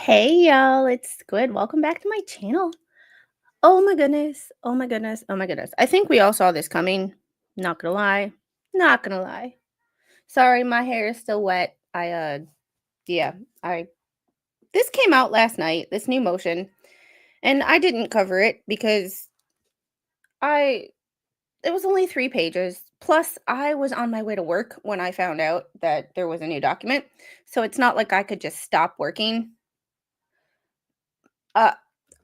Hey y'all, it's Squid. Welcome back to my channel. Oh my goodness. Oh my goodness. Oh my goodness. I think we all saw this coming. Not gonna lie. Not gonna lie. Sorry, my hair is still wet. Yeah, I this came out last night, this new motion, and I didn't cover it because I it was only 3 pages. Plus, I was on my way to work when I found out that there was a new document. So it's not like I could just stop working. Uh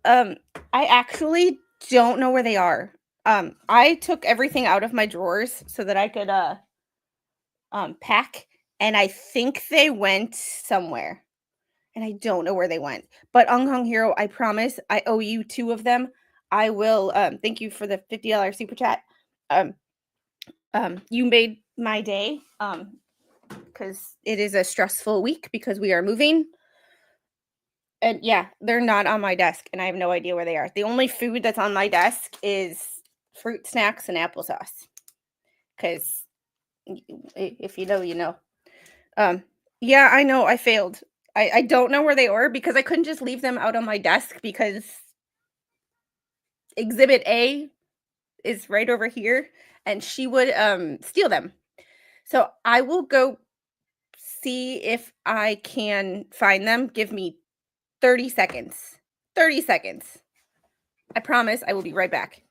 Um, I actually don't know where they are. I took everything out of my drawers so that I could pack, and I think they went somewhere. And I don't know where they went. But Hung Hero, I promise I owe you 2 of them. I will thank you for the $50 super chat. Um you made my day. Because it is a stressful week because we are moving. And yeah, they're not on my desk, and I have no idea where they are. The only food that's on my desk is fruit snacks and applesauce. Because if you know, you know. Yeah, I know I failed. I don't know where they are because I couldn't just leave them out on my desk because Exhibit A is right over here, and she would steal them. So I will go see if I can find them. Give me 30 seconds. 30 seconds. I promise I will be right back.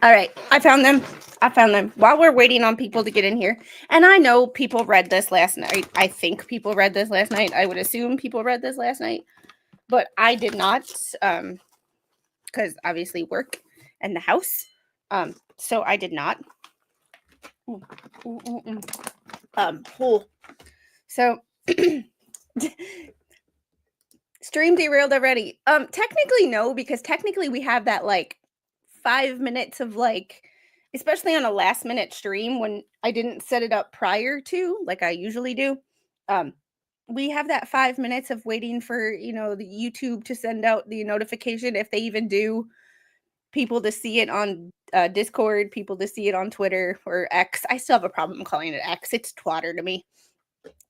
All right, I found them. While we're waiting on people to get in here, and I know people read this last night. I think people read this last night. I would assume people read this last night, but I did not, because obviously work and the house. So I did not. So stream derailed already. Technically no, because technically we have that like 5 minutes of like, especially on a last minute stream when I didn't set it up prior to like I usually do. We have that 5 minutes of waiting for, the YouTube to send out the notification if they even do, people to see it on Discord, people to see it on Twitter or X. I still have a problem calling it X. It's Twitter to me.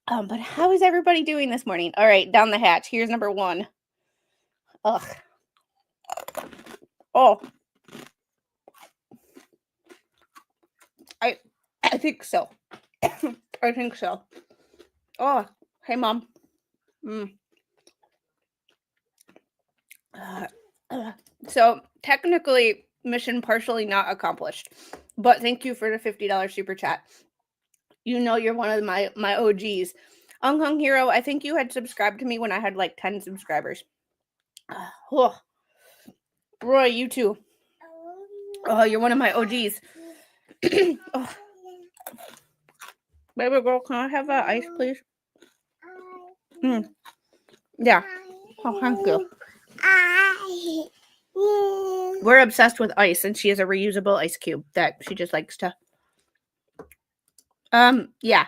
But how is everybody doing this morning? All right, down the hatch. Here's number 1. Ugh. Oh. I think so. I think so. Oh, hey, Mom. So, technically, mission partially not accomplished. But thank you for the $50 super chat. You know you're one of my OGs. Hung Hero, I think you had subscribed to me when I had like 10 subscribers. Oh. Roy, you too. Oh, you're one of my OGs. Oh. Baby girl, can I have ice, please? Yeah. Oh, thank you. We're obsessed with ice, and she has a reusable ice cube that she just likes to. Yeah.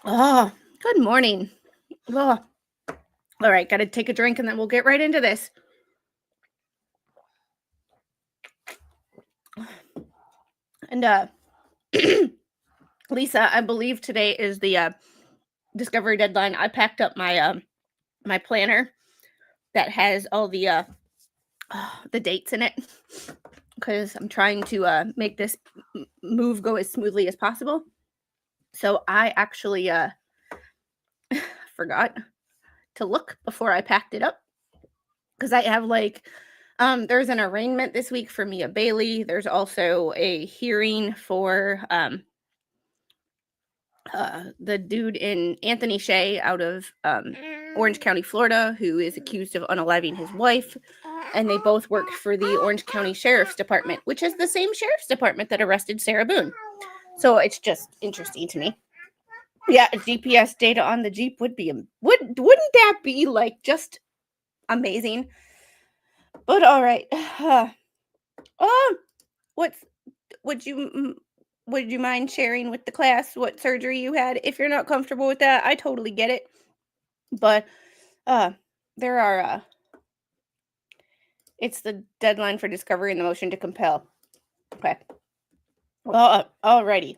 Oh, good morning. Oh. All right, gotta take a drink, and then we'll get right into this. And Lisa, I believe today is the discovery deadline. I packed up my my planner that has all the dates in it because I'm trying to make this move go as smoothly as possible. So I actually forgot to look before I packed it up because I have like there's an arraignment this week for Mia Bailey. There's also a hearing for the dude in Anthony Shea out of Orange County, Florida, who is accused of unaliving his wife. And they both work for the Orange County Sheriff's Department, which is the same sheriff's department that arrested Sarah Boone. So it's just interesting to me. Yeah, GPS data on the Jeep would be wouldn't that be like just amazing? But all right. what's would you would you mind sharing with the class what surgery you had? If you're not comfortable with that, I totally get it. But uh there are it's the deadline for discovery and the motion to compel. Okay. Well, alrighty.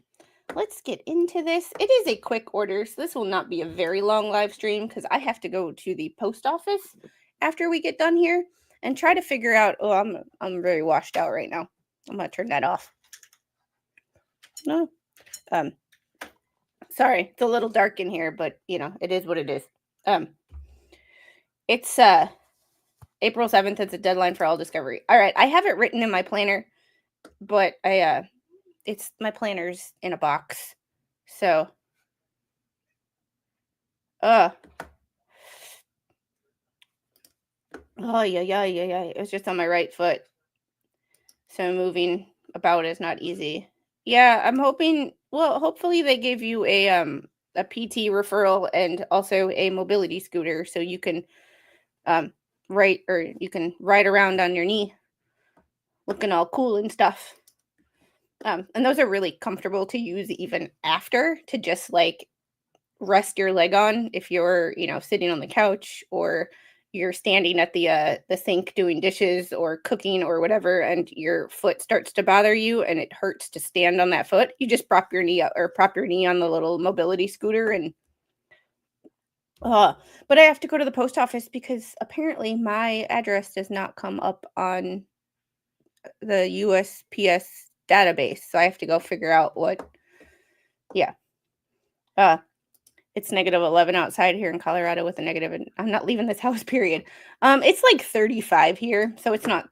Let's get into this. It is a quick order, so this will not be a very long live stream because I have to go to the post office after we get done here and try to figure out. Oh, I'm very washed out right now. I'm gonna turn that off. No, sorry, it's a little dark in here, but it is what it is. It's April 7th. It's a deadline for all discovery. All right, I have it written in my planner, but it's my planner's in a box, so oh yeah. It was just on my right foot, so moving about is not easy. Yeah, I'm hoping. Well, hopefully they give you a PT referral and also a mobility scooter, so you can ride around on your knee, looking all cool and stuff. And those are really comfortable to use even after to just like rest your leg on if you're sitting on the couch or you're standing at the sink doing dishes or cooking or whatever, and your foot starts to bother you and it hurts to stand on that foot. You just prop your knee up or prop your knee on the little mobility scooter and but I have to go to the post office because apparently my address does not come up on the USPS database, so I have to go figure out what. Yeah. It's -11 outside here in Colorado with a negative, and I'm not leaving this house, period. It's like 35 here, so it's not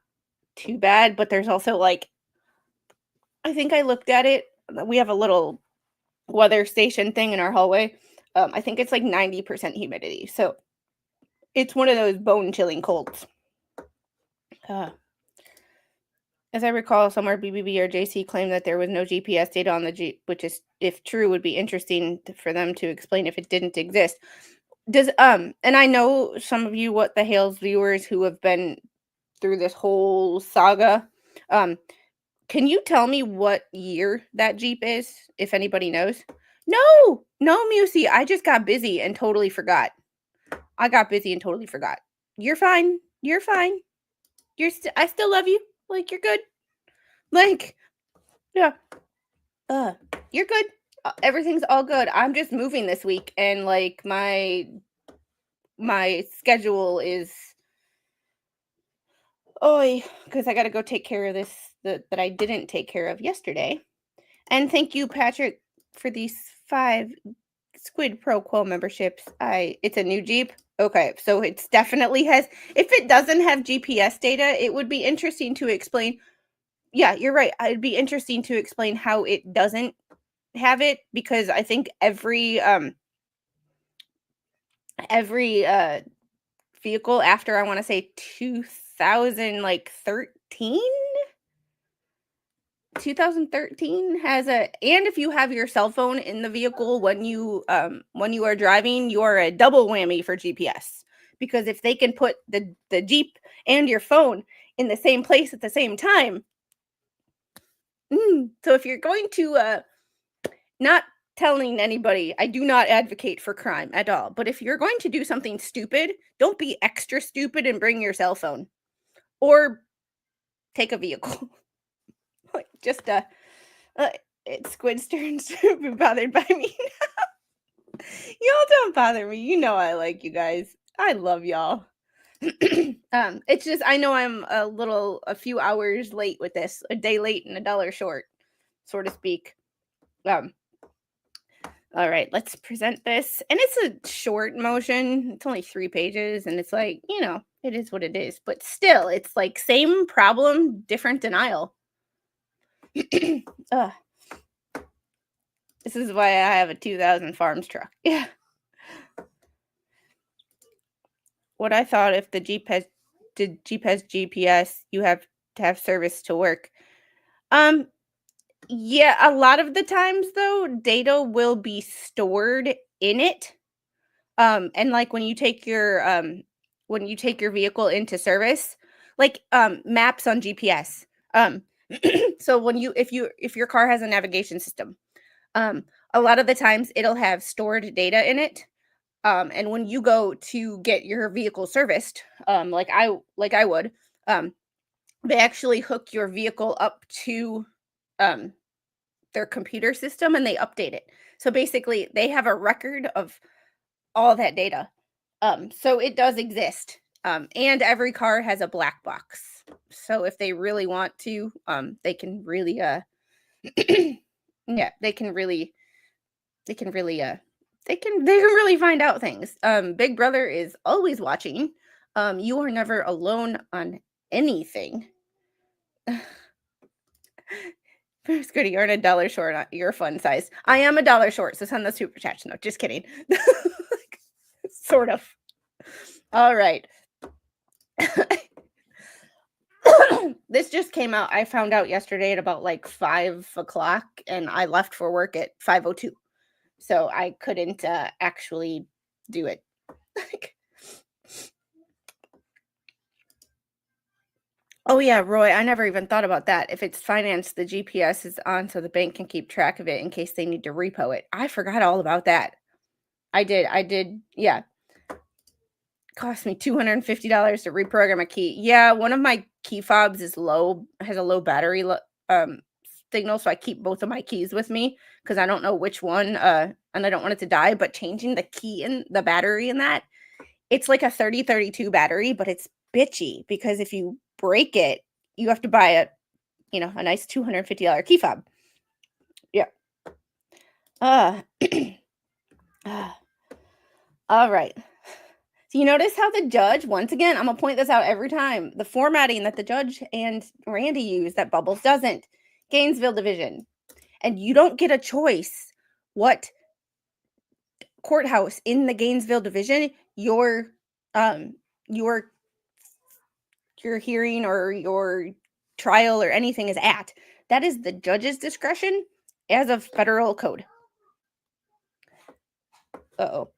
too bad, but there's also like, I think I looked at it. We have a little weather station thing in our hallway. I think it's like 90% humidity. So it's one of those bone chilling colds. As I recall, somewhere BBB or JC claimed that there was no GPS data on the Jeep, which is, if true, would be interesting for them to explain if it didn't exist. And I know some of you, what the Hales viewers who have been through this whole saga, can you tell me what year that Jeep is, if anybody knows? No, Musey, I just got busy and totally forgot. You're fine. I still love you. Like, you're good. Like, yeah. You're good. Everything's all good. I'm just moving this week, and like my schedule is because I got to go take care of this that I didn't take care of yesterday. And thank you, Patrick, for these 5 Squid Pro Quo memberships. It's a new Jeep. Okay, so it's definitely has. If it doesn't have GPS data, it would be interesting to explain. Yeah, you're right. It'd be interesting to explain how it doesn't have it, because I think every vehicle after, I want to say 2013 has a, and if you have your cell phone in the vehicle when you are driving, you are a double whammy for GPS, because if they can put the Jeep and your phone in the same place at the same time. So if you're going to not telling anybody, I do not advocate for crime at all, but if you're going to do something stupid, don't be extra stupid and bring your cell phone or take a vehicle. Like, just it's Squid's turn to be bothered by me now. Y'all don't bother me. You know I like you guys. I love y'all. It's just, I know I'm a few hours late with this, a day late and a dollar short, so to speak. All right, let's present this. And it's a short motion. It's only 3 pages, and it's like, it is what it is. But still, it's like same problem, different denial. This is why I have a 2000 Farms truck. Yeah. What I thought, if the Jeep has GPS, you have to have service to work. Yeah, a lot of the times though, data will be stored in it. And like when you take your vehicle into service, like maps on GPS, So if your car has a navigation system, a lot of the times it'll have stored data in it. And when you go to get your vehicle serviced, like I would, they actually hook your vehicle up to um, their computer system and they update it. So basically, they have a record of all that data. So it does exist. And every car has a black box. So if they really want to, they can really yeah, they can really find out things. Big Brother is always watching. You are never alone on anything. First good, you're $1 short. You're fun size. I am $1 short, so send the super chat. No, just kidding. Sort of. All right. This just came out. I found out yesterday at about like 5:00, and I left for work at 5:02. So I couldn't actually do it. Oh yeah, Roy, I never even thought about that. If it's financed, the GPS is on so the bank can keep track of it in case they need to repo it. I forgot all about that. I did, yeah. Cost me $250 to reprogram a key. Yeah, one of my key fobs has a low battery signal, so I keep both of my keys with me because I don't know which one, and I don't want it to die. But changing the key and the battery in that, it's like a 3032 battery, but it's bitchy because if you break it, you have to buy a nice $250 key fob. Yeah. All right. So you notice how the judge, once again, I'm going to point this out every time, the formatting that the judge and Randy use that Bubbles doesn't. Gainesville division. And you don't get a choice what courthouse in the Gainesville division your hearing or your trial or anything is at. That is the judge's discretion as of federal code. Uh-oh.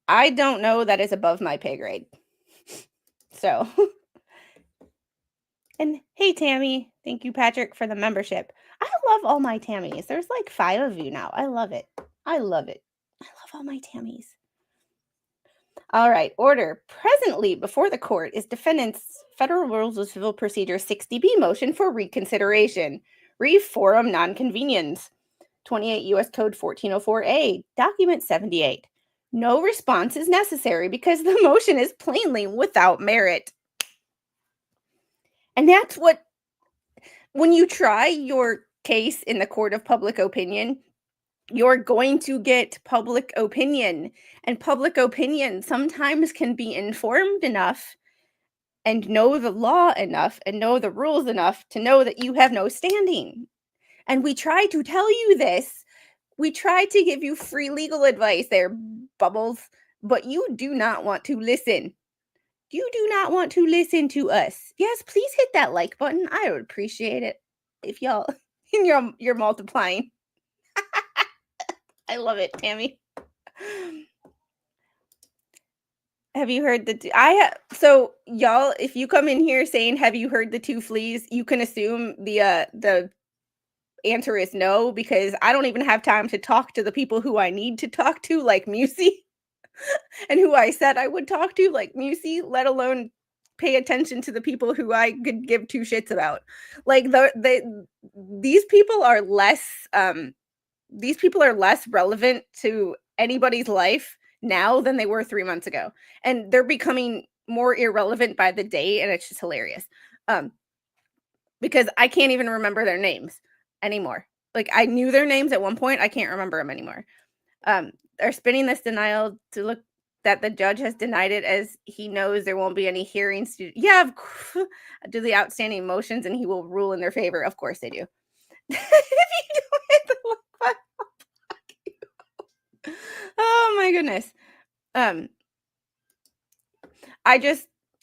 I don't know, that is above my pay grade. So, and hey, Tammy, thank you, Patrick, for the membership. I love all my Tammys. There's like 5 of you now. I love it. I love all my Tammys. All right, order. Presently before the court is defendant's Federal Rules of Civil Procedure 60B motion for reconsideration. Re forum nonconvenience. 28 U.S. Code 1404A, document 78. No response is necessary because the motion is plainly without merit. And that's when you try your case in the court of public opinion, you're going to get public opinion. And public opinion sometimes can be informed enough and know the law enough and know the rules enough to know that you have no standing. And we try to tell you this. We try to give you free legal advice there, Bubbles, but you do not want to listen. You do not want to listen to us. Yes, please hit that like button. I would appreciate it if y'all you're multiplying. I love it, Tammy. Have you heard so y'all, if you come in here saying have you heard the 2 fleas, you can assume the answer is no, because I don't even have time to talk to the people who I need to talk to, like Musey, and who I said I would talk to, like Musey, let alone pay attention to the people who I could give 2 shits about. Like these people are less relevant to anybody's life now than they were 3 months ago. And they're becoming more irrelevant by the day, and it's just hilarious. Because I can't even remember their names anymore. Like, I knew their names at one point. I can't remember them anymore. They're spinning this denial to look that the judge has denied it as he knows there won't be any hearings to do the outstanding motions, and he will rule in their favor. Of course they do. If you don't hit the like button, I'll block you. Oh my goodness.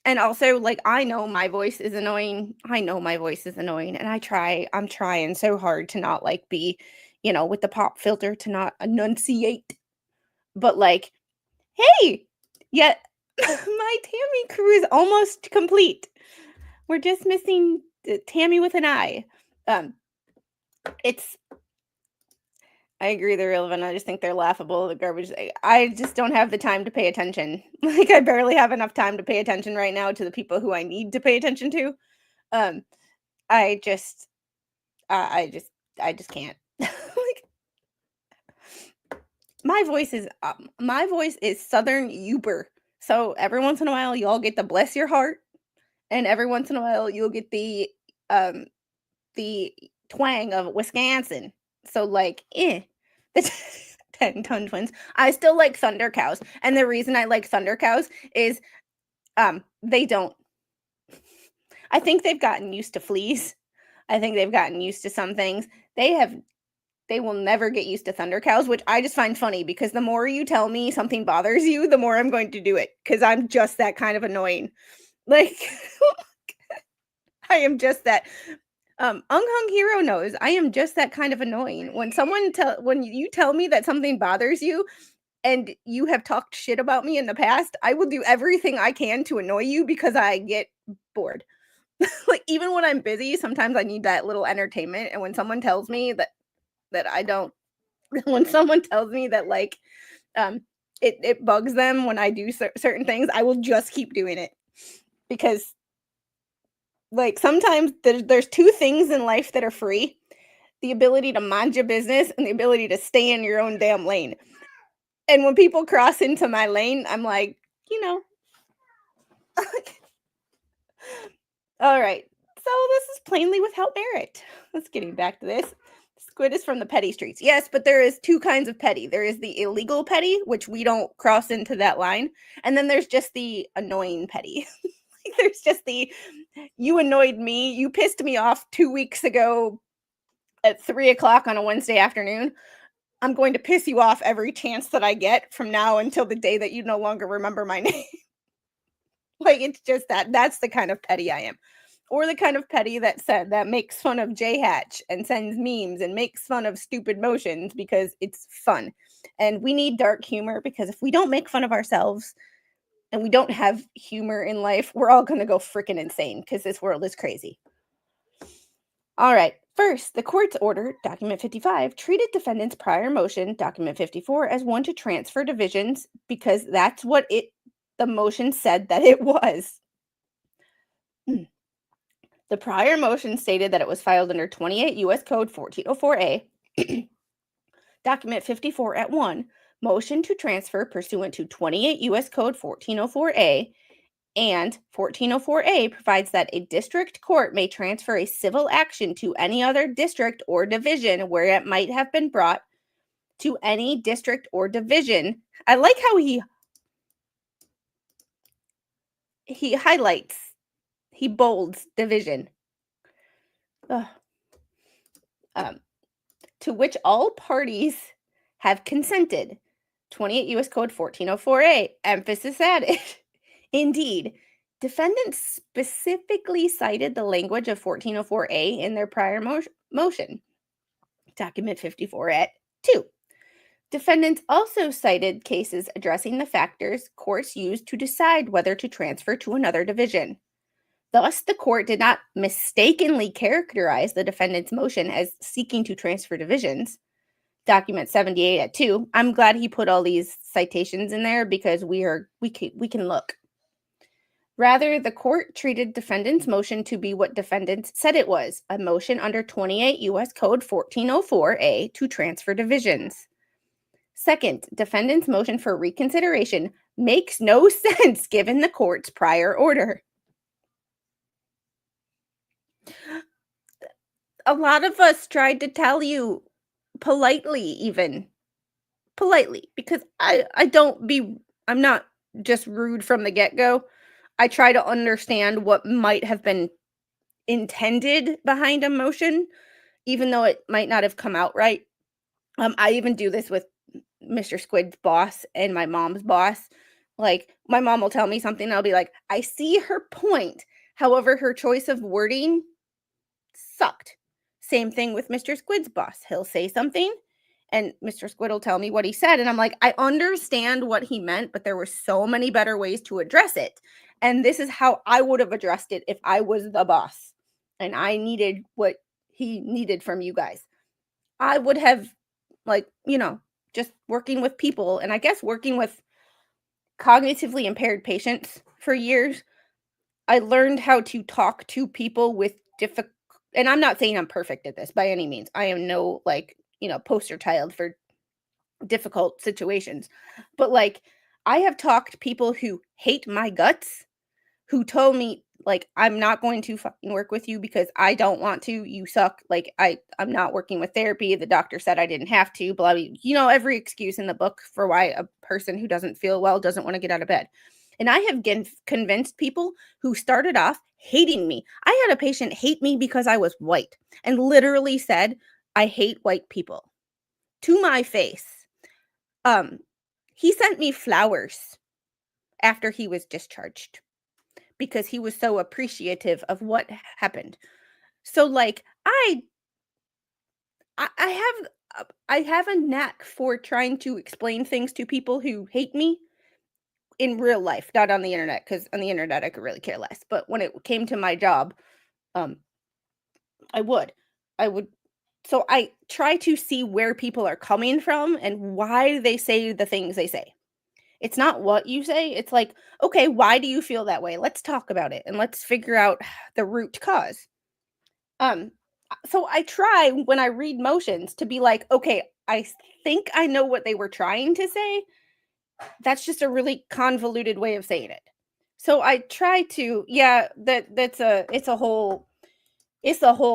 And also, like, I know my voice is annoying. And I'm trying so hard to not like be, with the pop filter, to not enunciate. But like, hey, yet my Tammy crew is almost complete. We're just missing Tammy with an I. It's I agree they're irrelevant. I just think they're laughable. The garbage. I just don't have the time to pay attention. Like I barely have enough time to pay attention right now to the people who I need to pay attention to. Um, I just, I just can't. Like my voice is Southern Uber. So every once in a while, y'all get the bless your heart, and every once in a while, you'll get the twang of Wisconsin. So like, the 10-ton twins. I still like Thunder Cows, and the reason I like Thunder Cows is, they don't. I think they've gotten used to fleas. I think they've gotten used to some things. They will never get used to Thunder Cows, which I just find funny because the more you tell me something bothers you, the more I'm going to do it because I'm just that kind of annoying. Like, I am just that. Ung Hung Hero knows I am just that kind of annoying. When you tell me that something bothers you and you have talked shit about me in the past, I will do everything I can to annoy you because I get bored. Like even when I'm busy, sometimes I need that little entertainment. And when someone tells me that I don't, when someone tells me that like, it bugs them when I do certain things, I will just keep doing it because like sometimes there's two things in life that are free: the ability to mind your business and the ability to stay in your own damn lane. And when people cross into my lane, I'm like, you know. All right. So this is plainly without merit. Let's getting back to this. Squid is from the petty streets. Yes, but there is two kinds of petty. There is the illegal petty, which we don't cross into that line. And then there's just the annoying petty. Like there's just the, you annoyed me. You pissed me off 2 weeks ago at 3:00 on a Wednesday afternoon. I'm going to piss you off every chance that I get from now until the day that you no longer remember my name. Like it's just that's the kind of petty I am. Or the kind of petty that makes fun of J-Hatch and sends memes and makes fun of stupid motions because it's fun. And we need dark humor because if we don't make fun of ourselves and we don't have humor in life, we're all going to go freaking insane because this world is crazy. All right. First, the court's order, document 55, treated defendant's prior motion, document 54, as one to transfer divisions because that's what the motion said that it was. The prior motion stated that it was filed under 28 U.S. Code 1404A, document 54 at 1, motion to transfer pursuant to 28 U.S. Code 1404A, and 1404A provides that a district court may transfer a civil action to any other district or division where it might have been brought to any district or division. I like how he highlights, he bolds division. To which all parties have consented. 28 U.S. Code 1404A, emphasis added. Indeed, defendants specifically cited the language of 1404A in their prior motion. Document 54 at 2. Defendants also cited cases addressing the factors courts used to decide whether to transfer to another division. Thus, the court did not mistakenly characterize the defendant's motion as seeking to transfer divisions. Document 78 at 2. I'm glad he put all these citations in there because we can look. Rather, the court treated defendant's motion to be what defendants said it was, a motion under 28 U.S. Code 1404A to transfer divisions. Second, defendant's motion for reconsideration makes no sense given the court's prior order. A lot of us tried to tell you politely, because I'm not just rude from the get-go. I try to understand what might have been intended behind a motion, even though it might not have come out right. I even do this with Mr. Squid's boss and my mom's boss. Like, my mom will tell me something, and I'll be like, I see her point. However, her choice of wording sucked. Same thing with Mr. Squid's boss. He'll say something, And Mr. Squid will tell me what he said. And I'm like, I understand what he meant, but there were so many better ways to address it. And this is how I would have addressed it if I was the boss and I needed what he needed from you guys. I would have, like, just working with people, and I guess working with cognitively impaired patients for years, I learned how to talk to people with difficult, and I'm not saying I'm perfect at this by any means. I am no, like, poster child for difficult situations. But, like, I have talked to people who hate my guts, who told me, like, I'm not going to fucking work with you because I don't want to. You suck. Like, I'm not working with therapy. The doctor said I didn't have to, blah, blah, every excuse in the book for why a person who doesn't feel well doesn't want to get out of bed. And I have convinced people who started off hating me. I had a patient hate me because I was white and literally said, I hate white people to my face. He sent me flowers after he was discharged because he was so appreciative of what happened. So, like, I have a knack for trying to explain things to people who hate me in real life, not on the internet, because on the internet I could really care less. But when it came to my job, I would. So I try to see where people are coming from and why they say the things they say. It's not what you say. It's like, okay, why do you feel that way? Let's talk about it and let's figure out the root cause. So I try when I read motions to be like, okay, I think I know what they were trying to say. That's just a really convoluted way of saying it. So I try to, it's a whole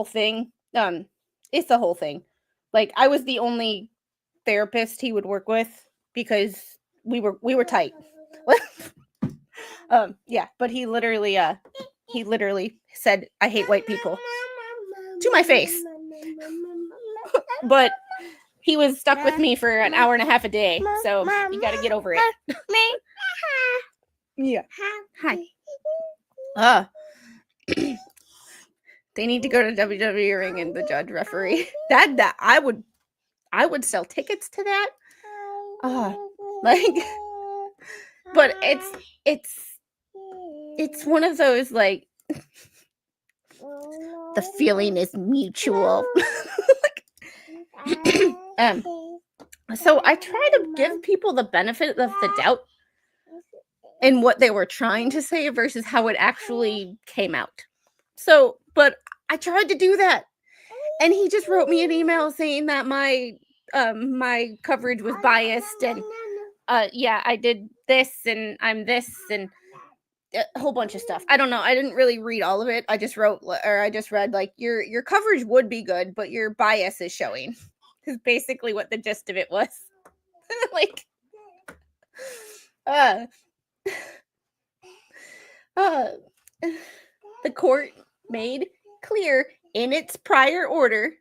thing. It's the whole thing. Like, I was the only therapist he would work with because we were tight. Yeah, but he literally said, I hate white people to my face. But he was stuck with me for an hour and a half a day, so you got to get over it. Yeah. Hi. They need to go to WWE ring and the judge referee. That I would sell tickets to that. Like, but it's one of those, like, the feeling is mutual. So I try to give people the benefit of the doubt in what they were trying to say versus how it actually came out. So, but I tried to do that. And he just wrote me an email saying that my coverage was biased and I did this and I'm this and a whole bunch of stuff. I don't know. I didn't really read all of it. I just read, like, your coverage would be good, but your bias is showing. Is basically what the gist of it was. Like, the court made clear in its prior order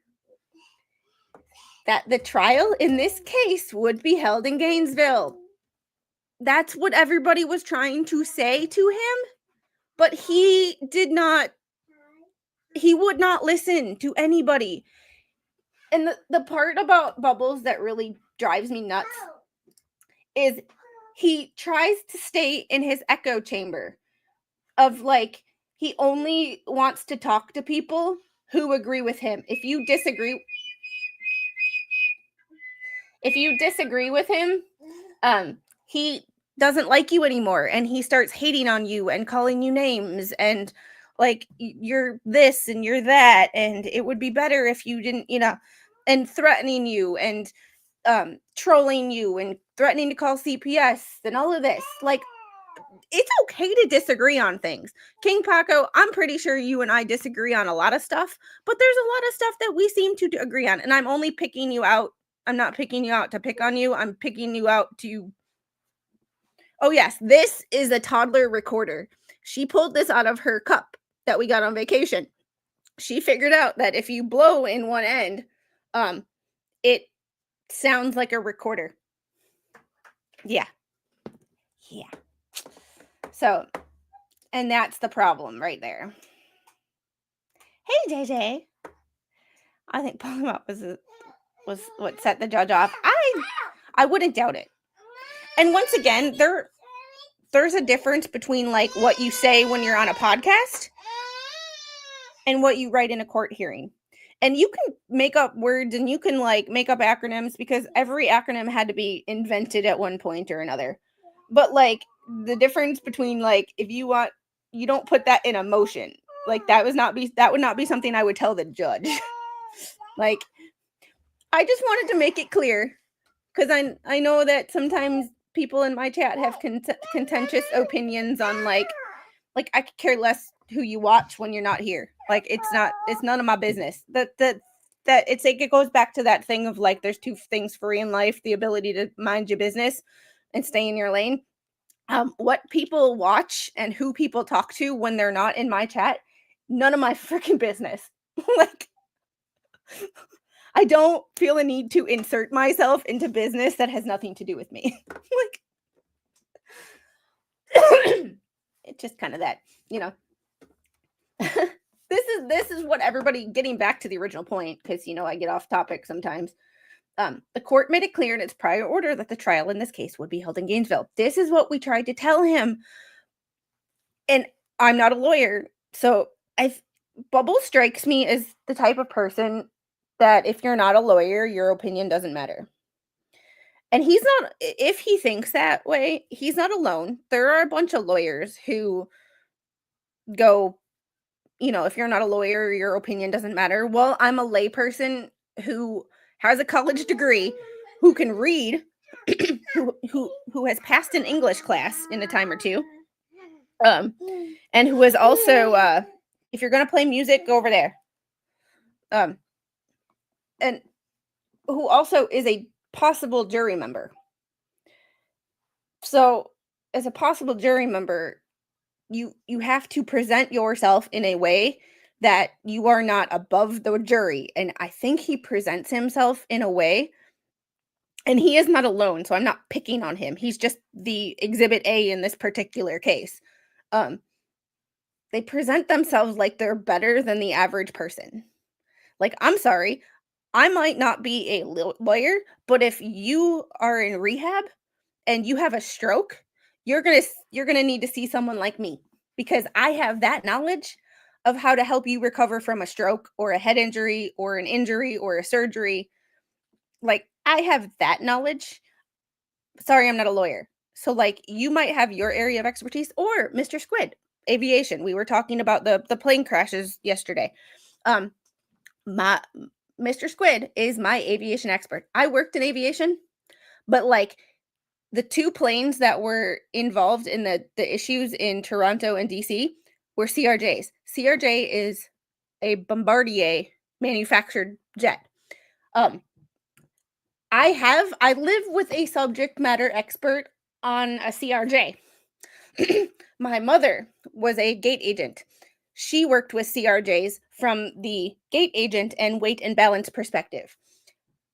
that the trial in this case would be held in Gainesville. That's what everybody was trying to say to him, but he would not listen to anybody. And the part about Bubbles that really drives me nuts is he tries to stay in his echo chamber of, like, he only wants to talk to people who agree with him. If you disagree with him, he doesn't like you anymore, and he starts hating on you and calling you names and, like, you're this and you're that, and it would be better if you didn't, and threatening you and trolling you and threatening to call CPS and all of this. Like, it's okay to disagree on things. King Paco, I'm pretty sure you and I disagree on a lot of stuff, but there's a lot of stuff that we seem to agree on, and I'm only picking you out. I'm not picking you out to pick on you. I'm picking you out to... Oh, yes, this is a toddler recorder. She pulled this out of her cup that we got on vacation. She figured out that if you blow in one end, it sounds like a recorder. Yeah. So, and that's the problem right there. Hey, JJ. I think pulling him up was was what set the judge off. I wouldn't doubt it. And once again, there's a difference between like what you say when you're on a podcast and what you write in a court hearing. And you can make up words and you can like make up acronyms because every acronym had to be invented at one point or another. But like the difference between like if you want, you don't put that in a motion. Like that would not be something I would tell the judge. Like I just wanted to make it clear because I know that sometimes people in my chat have contentious opinions on like I could care less who you watch when you're not here. Like it's none of my business. That it's like it goes back to that thing of like there's two things free in life: the ability to mind your business and stay in your lane. What people watch and who people talk to when they're not in my chat, none of my freaking business. Like I don't feel a need to insert myself into business that has nothing to do with me. Like it's just kind of that, you know. This is what everybody, getting back to the original point, because you know I get off topic sometimes. The court made it clear in its prior order that the trial in this case would be held in Gainesville. This is what we tried to tell him. And I'm not a lawyer, so Bubble strikes me as the type of person that if you're not a lawyer, your opinion doesn't matter. And he's not, if he thinks that way, he's not alone. There are a bunch of lawyers who go, you know, if you're not a lawyer, your opinion doesn't matter. Well, I'm a layperson who has a college degree, who can read, who has passed an English class in a time or two, and who is also, if you're gonna play music, go over there, and who also is a possible jury member. So, as a possible jury member, you have to present yourself in a way that you are not above the jury. And I think he presents himself in a way, and he is not alone, so I'm not picking on him. He's just the exhibit A in this particular case. They present themselves like they're better than the average person. Like, I'm sorry, I might not be a lawyer, but if you are in rehab and you have a stroke, you're gonna need to see someone like me, because I have that knowledge of how to help you recover from a stroke or a head injury or an injury or a surgery. Like, I have that knowledge. Sorry, I'm not a lawyer. So like you might have your area of expertise, or Mr. Squid, aviation. We were talking about the plane crashes yesterday. My Mr. Squid is my aviation expert. I worked in aviation, but like the two planes that were involved in the issues in Toronto and DC were CRJs. CRJ is a Bombardier manufactured jet. I live with a subject matter expert on a CRJ. My mother was a gate agent. She worked with CRJs from the gate agent and weight and balance perspective.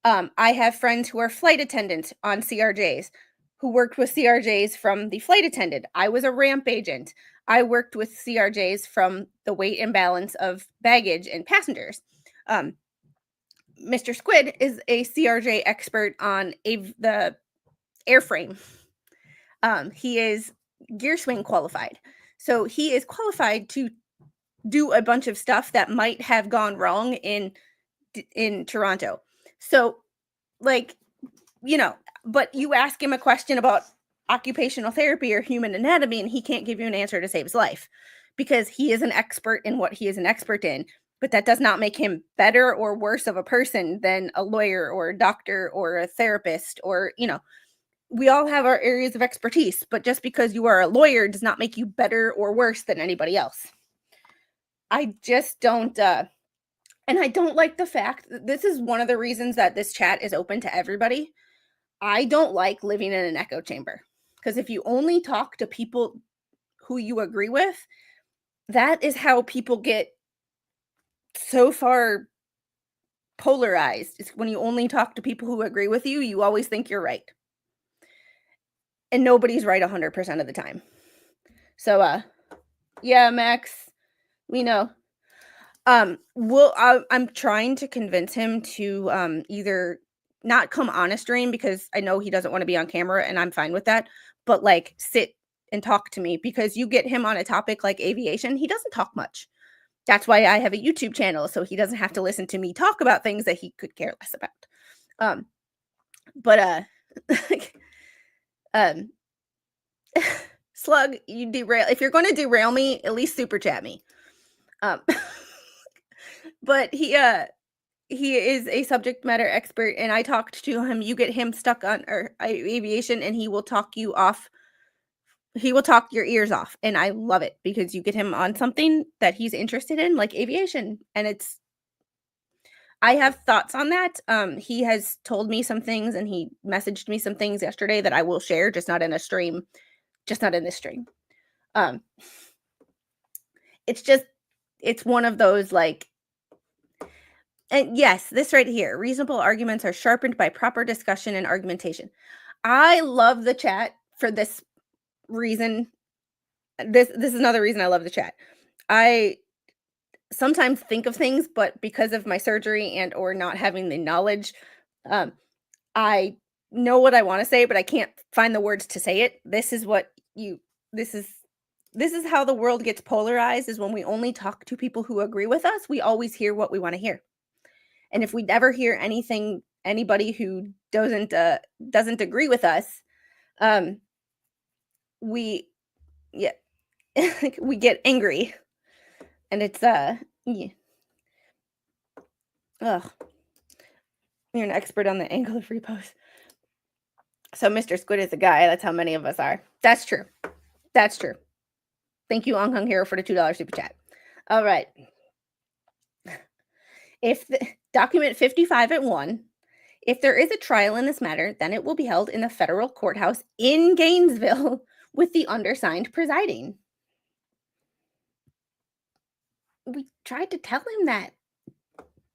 I have friends who are flight attendants on CRJs who worked with CRJs from the flight attendant. I was a ramp agent. I worked with CRJs from the weight and balance of baggage and passengers. Mr. Squid is a CRJ expert on the airframe. He is gear swing qualified. So he is qualified to do a bunch of stuff that might have gone wrong in Toronto. So, like, you know, but you ask him a question about occupational therapy or human anatomy, and he can't give you an answer to save his life because he is an expert in what he is an expert in. But that does not make him better or worse of a person than a lawyer or a doctor or a therapist, or, you know, we all have our areas of expertise, but just because you are a lawyer does not make you better or worse than anybody else. I just don't, and I don't like the fact that this is one of the reasons that this chat is open to everybody. I don't like living in an echo chamber, because if you only talk to people who you agree with, that is how people get so far polarized. It's when you only talk to people who agree with you, you always think you're right. And nobody's right 100% of the time. So, yeah, Max, we know. I'm trying to convince him to either not come on a stream because I know he doesn't want to be on camera and I'm fine with that, but like sit and talk to me because you get him on a topic like aviation, he doesn't talk much. That's why I have a YouTube channel so he doesn't have to listen to me talk about things that he could care less about. But um Slug, you derail. If you're going to derail me, at least super chat me. But he is a subject matter expert, and I talked to him. You get him stuck on aviation, and he will talk you off. He will talk your ears off, and I love it because you get him on something that he's interested in, like aviation, and it's. I have thoughts on that. He has told me some things, and he messaged me some things yesterday that I will share, just not in a stream, just not in this stream. It's one of those like. And yes, this right here, reasonable arguments are sharpened by proper discussion and argumentation. I love the chat for this reason. This is another reason I love the chat. I sometimes think of things, but because of my surgery and or not having the knowledge, I know what I want to say, but I can't find the words to say it. This is how the world gets polarized, is when we only talk to people who agree with us, we always hear what we want to hear. And if we never hear anybody who doesn't agree with us, we we get angry, and it's yeah. Ugh. You're an expert on the angle of repost. So Mr. Squid is a guy. That's how many of us are. That's true. That's true. Thank you, Ong Hung Hero, for the $2 super chat. All right. If document 55 at 1, if there is a trial in this matter, then it will be held in the federal courthouse in Gainesville with the undersigned presiding. We tried to tell him that.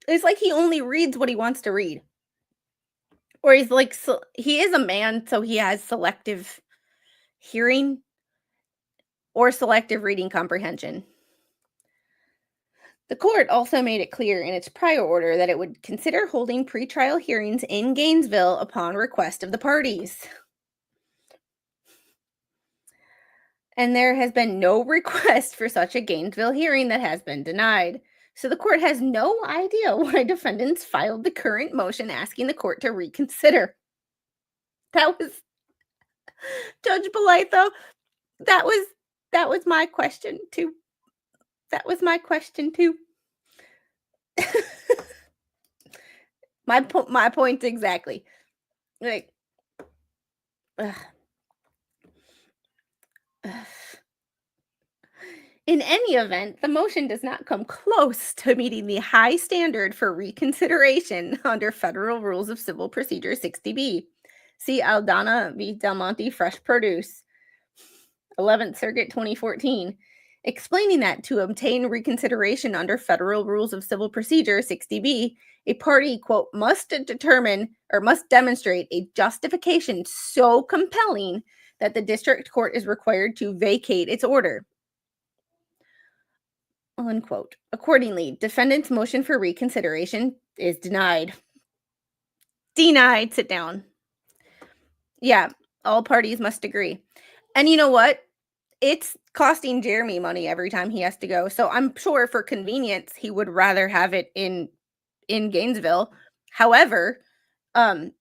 It's like he only reads what he wants to read. Or he's like, he is a man, so he has selective hearing or selective reading comprehension. The court also made it clear in its prior order that it would consider holding pretrial hearings in Gainesville upon request of the parties. And there has been no request for such a Gainesville hearing that has been denied. So the court has no idea why defendants filed the current motion asking the court to reconsider. That was Judge Bolitho. That was my question too. That was my question too. my point exactly. Like, in any event, the motion does not come close to meeting the high standard for reconsideration under Federal Rules of Civil Procedure 60B. See Aldana v. Del Monte Fresh Produce, 11th Circuit 2014, explaining that to obtain reconsideration under Federal Rules of Civil Procedure 60B, a party, quote, must demonstrate a justification so compelling that the district court is required to vacate its order. Unquote. Accordingly, defendant's motion for reconsideration is denied. Denied. Sit down. Yeah, all parties must agree. And you know what? It's costing Jeremy money every time he has to go. So I'm sure for convenience, he would rather have it in Gainesville. However, I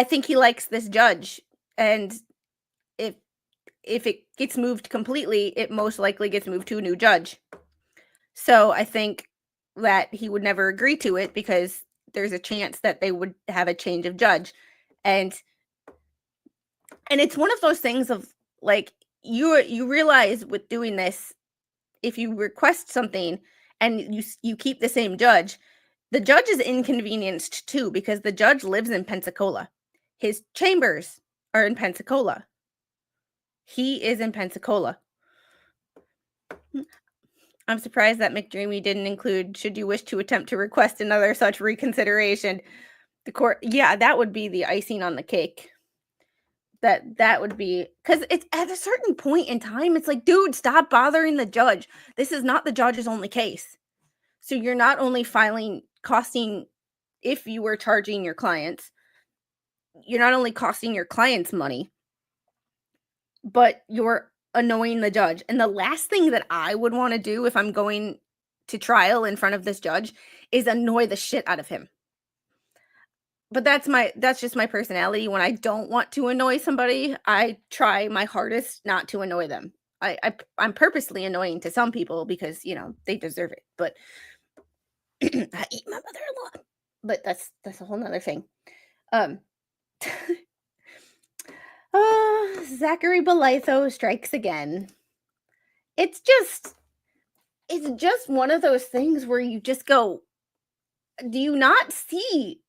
think he likes this judge. And if it gets moved completely, it most likely gets moved to a new judge. So I think that he would never agree to it because there's a chance that they would have a change of judge. And it's one of those things of like, you realize with doing this, if you request something and you keep the same judge, the judge is inconvenienced too because the judge lives in Pensacola. His chambers are in Pensacola. He is in Pensacola. I'm surprised that McDreamy didn't include, should you wish to attempt to request another such reconsideration. The court, yeah, that would be the icing on the cake. That would be, because it's at a certain point in time, it's like, dude, stop bothering the judge. This is not the judge's only case. So you're not only costing, if you were charging your clients, you're not only costing your clients money, but you're annoying the judge. And the last thing that I would want to do if I'm going to trial in front of this judge is annoy the shit out of him. But that's just my personality. When I don't want to annoy somebody, I try my hardest not to annoy them. I'm purposely annoying to some people because, they deserve it. But I eat my mother-in-law. But that's a whole nother thing. Um Zachary Bolitho strikes again. It's just one of those things where you just go, do you not see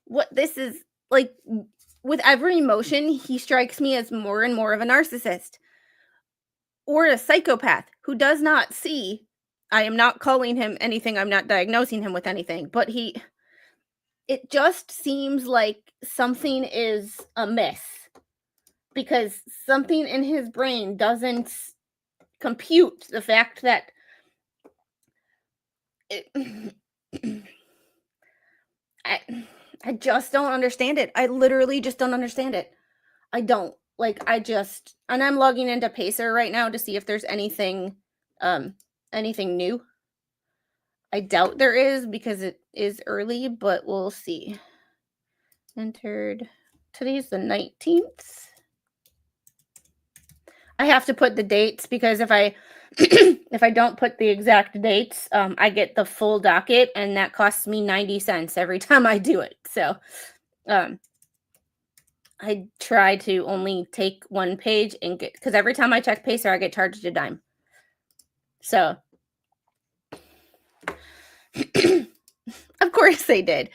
what this is like? With every emotion, he strikes me as more and more of a narcissist or a psychopath who does not see. I am not calling him anything. I'm not diagnosing him with anything, but it just seems like something is amiss because something in his brain doesn't compute the fact that I just don't understand it. I literally just don't understand it. I don't. And I'm logging into Pacer right now to see if there's anything new. I doubt there is because it is early, but we'll see. Entered. Today's the 19th. I have to put the dates because if I if I don't put the exact dates, I get the full docket, and that costs me 90 cents every time I do it. So I try to only take one page and get, because every time I check Pacer, I get charged a dime. So of course they did.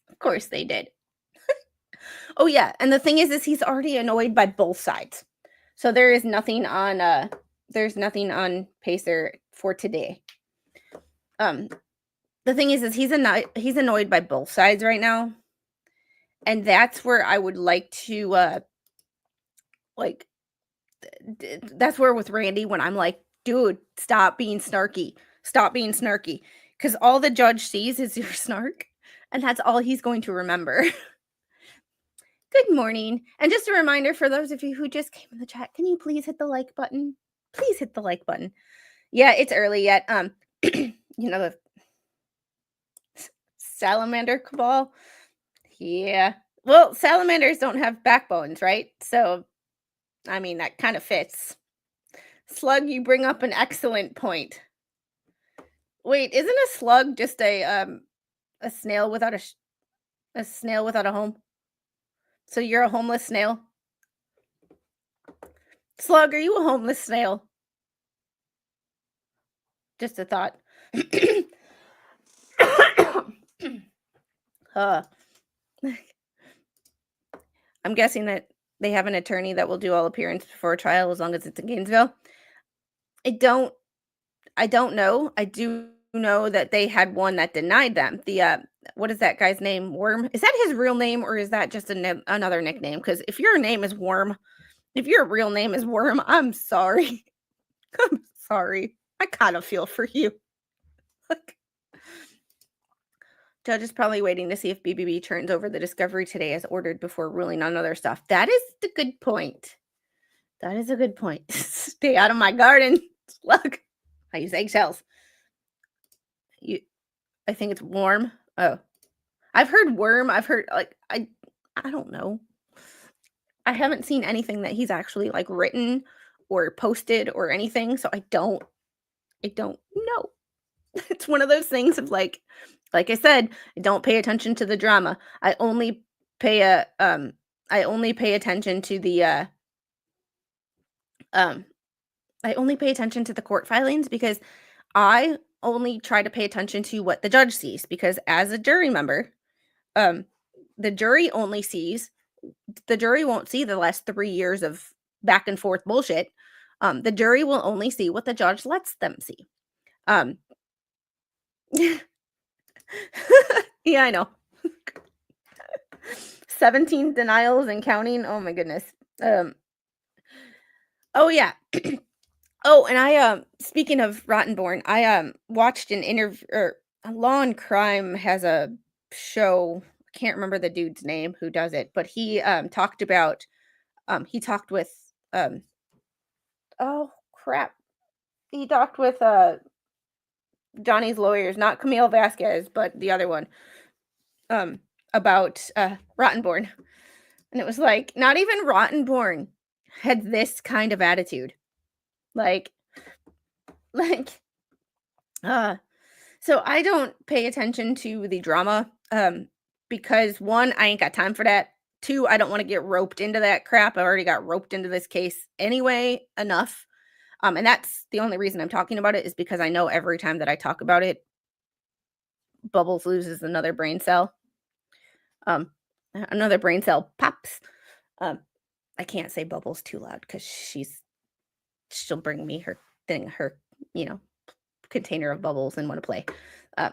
Of course they did. Oh yeah, and the thing is he's already annoyed by both sides. So there is nothing on Pacer for today. The thing is he's annoyed by both sides right now. And that's where I would like to that's where with Randy, when I'm like, dude, stop being snarky. Stop being snarky. Because all the judge sees is your snark. And that's all he's going to remember. Good morning. And just a reminder for those of you who just came in the chat, can you please hit the like button? Please hit the like button. Yeah, it's early yet. The salamander cabal. Yeah. Well, salamanders don't have backbones, right? So, I mean, that kind of fits. Slug, you bring up an excellent point. Wait, isn't a slug just a snail without a home? So you're a homeless snail? Slug, are you a homeless snail? Just a thought. I'm guessing that they have an attorney that will do all appearances before a trial as long as it's in Gainesville. I don't know. I do know that they had one that denied them. The what is that guy's name? Worm? Is that his real name, or is that just another nickname? Because if your name is Worm, if your real name is Worm, I'm sorry. I'm sorry. I kind of feel for you. Judge is probably waiting to see if BBB turns over the discovery today as ordered before ruling on other stuff. That is the good point. That is a good point. Stay out of my garden. Look, I use eggshells. I think it's warm. Oh, I've heard worm. I've heard I don't know. I haven't seen anything that he's actually written or posted or anything, so I don't know. It's one of those things of like I said, I don't pay attention to the drama. I only pay attention to the I only pay attention to the court filings because I only try to pay attention to what the judge sees, because as a jury member, the jury won't see the last 3 years of back and forth bullshit. The jury will only see what the judge lets them see. Yeah, I know. 17 denials and counting. Oh my goodness. Oh yeah. Oh, and I speaking of Rottenborn, I watched an interview or Law and Crime has a show. I can't remember the dude's name who does it, but he talked about he talked with um oh crap. He talked with Johnny's lawyers, not Camille Vasquez, but the other one, about Rottenborn. And it was like not even Rottenborn had this kind of attitude. Like like so I don't pay attention to the drama, because one, I ain't got time for that. Two, I don't want to get roped into that crap. I already got roped into this case anyway, enough. And that's the only reason I'm talking about it is because I know every time that I talk about it, Bubbles loses another brain cell. Um, Another brain cell pops. I can't say Bubbles too loud because she'll bring me her thing, her, you know, container of bubbles and want to play. Uh,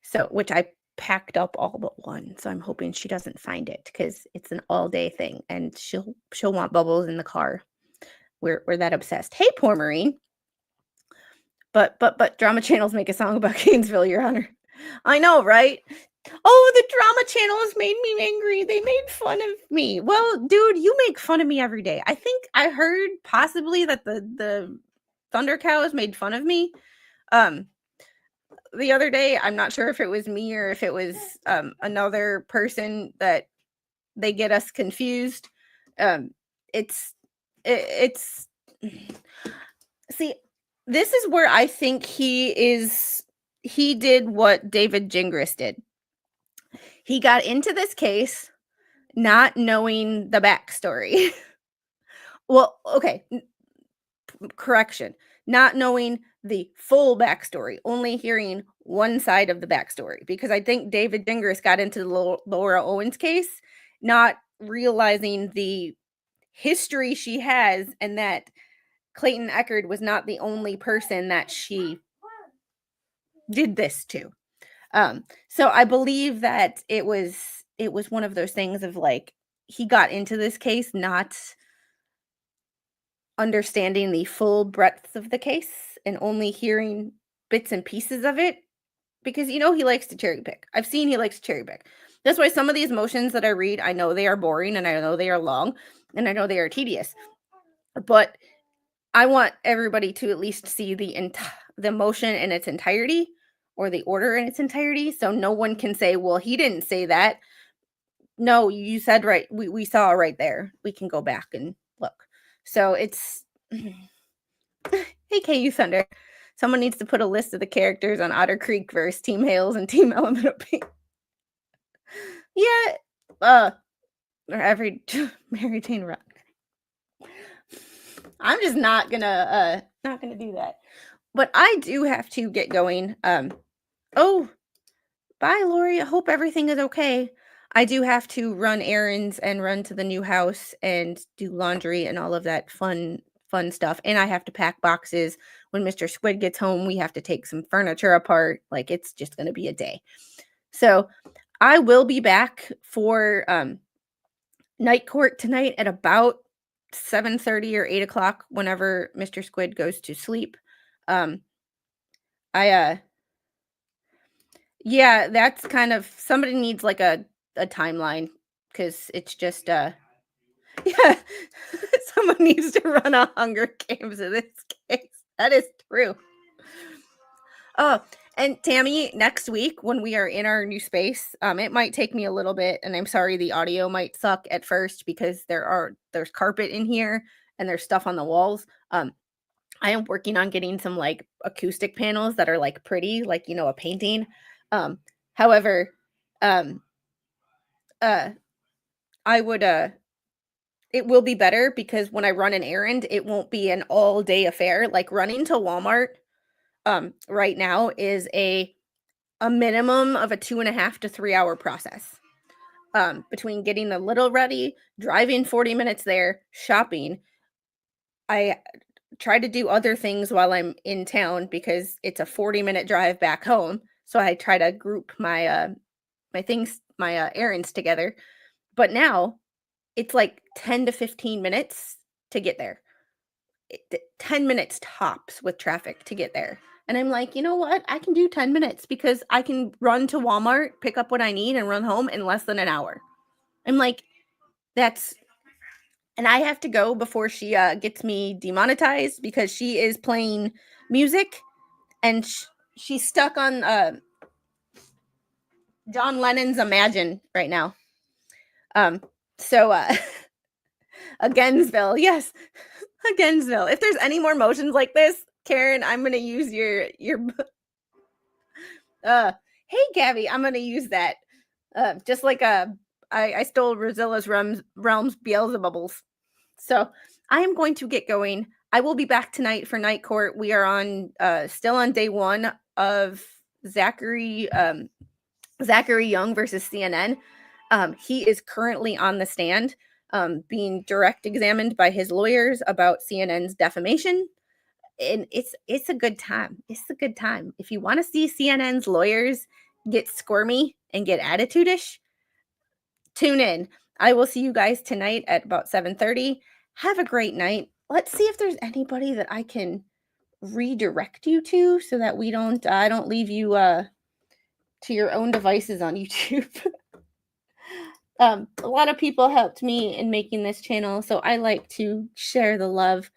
so, which I packed up all but one. So I'm hoping she doesn't find it because it's an all day thing and she'll want bubbles in the car. We're that obsessed. Hey, poor Marine. But drama channels make a song about Gainesville, Your Honor. I know, right? Oh, the drama channels made me angry. They made fun of me. Well, dude, you make fun of me every day. I think I heard possibly that the Thunder Cows made fun of me. The other day, I'm not sure if it was me or if it was another person that they get us confused. It's see, this is where I think he did what David Gingras did. He got into this case not knowing the backstory. Well, okay, correction. Not knowing the full backstory, only hearing one side of the backstory. Because I think David Gingras got into the Laura Owens case, not realizing the history she has and that Clayton Echard was not the only person that she did this to. So I believe that it was one of those things of like he got into this case not understanding the full breadth of the case and only hearing bits and pieces of it because he likes to cherry pick. I've seen he likes to cherry pick. That's why some of these motions that I read, I know they are boring and I know they are long and I know they are tedious. But I want everybody to at least see the motion in its entirety or the order in its entirety so no one can say, well, he didn't say that. No, you said right. We saw right there. We can go back and look. So it's hey, KU Thunder. Someone needs to put a list of the characters on Otter Creek versus Team Hales and Team Elemental Pink. Yeah. Or every Mary Jane Rock. I'm just not gonna do that. But I do have to get going. Oh, bye, Lori. I hope everything is okay. I do have to run errands and run to the new house and do laundry and all of that fun stuff. And I have to pack boxes. When Mr. Squid gets home, we have to take some furniture apart. Like it's just going to be a day. So I will be back for night court tonight at about 7:30 or 8 o'clock whenever Mr. Squid goes to sleep. Yeah, that's kind of somebody needs like a timeline because it's just yeah, someone needs to run a Hunger Games in this case. That is true. Oh, and Tammy, next week when we are in our new space, it might take me a little bit, and I'm sorry the audio might suck at first because there's carpet in here and there's stuff on the walls. I am working on getting some like acoustic panels that are like pretty, like a painting. However, I would it will be better because when I run an errand, it won't be an all day affair. Like running to Walmart right now is a minimum of a 2.5 to 3 hour process. Between getting the little ready, driving 40 minutes there, shopping. I try to do other things while I'm in town because it's a 40-minute drive back home. So I try to group my errands together. But now it's like 10 to 15 minutes to get there. 10 minutes tops with traffic to get there. And I'm like, you know what? I can do 10 minutes because I can run to Walmart, pick up what I need, and run home in less than an hour. I'm like, that's, and I have to go before she gets me demonetized because she is playing music and she's stuck on John Lennon's Imagine right now. So a Gainesville, yes, a Gainesville. If there's any more motions like this, Karen, I'm gonna use your hey Gabby, I'm gonna use that. Just like I stole Rozilla's realms Beelzebubbles. So I am going to get going. I will be back tonight for Night Court. We are on still on day 1 of Zachary Young versus CNN. He is currently on the stand, being direct examined by his lawyers about CNN's defamation. And it's a good time. It's a good time. If you want to see CNN's lawyers get squirmy and get attitude-ish, tune in. I will see you guys tonight at about 7:30. Have a great night. Let's see if there's anybody that I can redirect you to so that I don't leave you to your own devices on YouTube. A lot of people helped me in making this channel, so I like to share the love.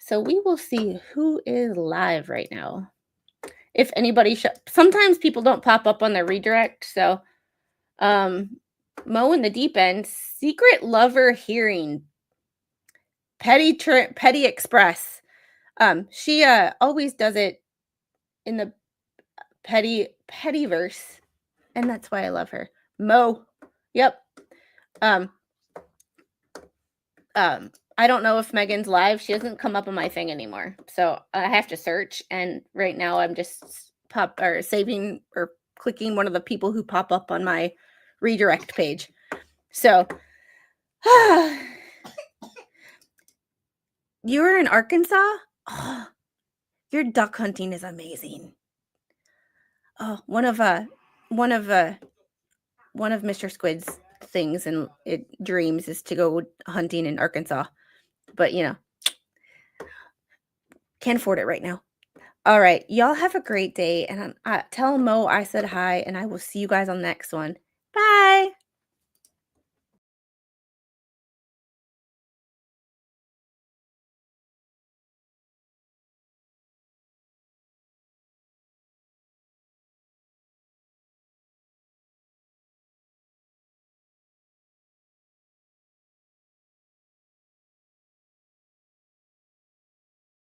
So we will see who is live right now. If anybody sometimes people don't pop up on their redirect, so Mo in the deep end, secret lover hearing, petty express. She always does it in the petty verse, and that's why I love her. Mo, yep. I don't know if Megan's live. She doesn't come up on my thing anymore, so I have to search. And right now, I'm just saving or clicking one of the people who pop up on my redirect page. So, you're in Arkansas? Oh, your duck hunting is amazing. Oh, one of Mr. Squid's things and dreams is to go hunting in Arkansas. But, can't afford it right now. All right. Y'all have a great day. And tell Mo I said hi, and I will see you guys on the next one. Bye.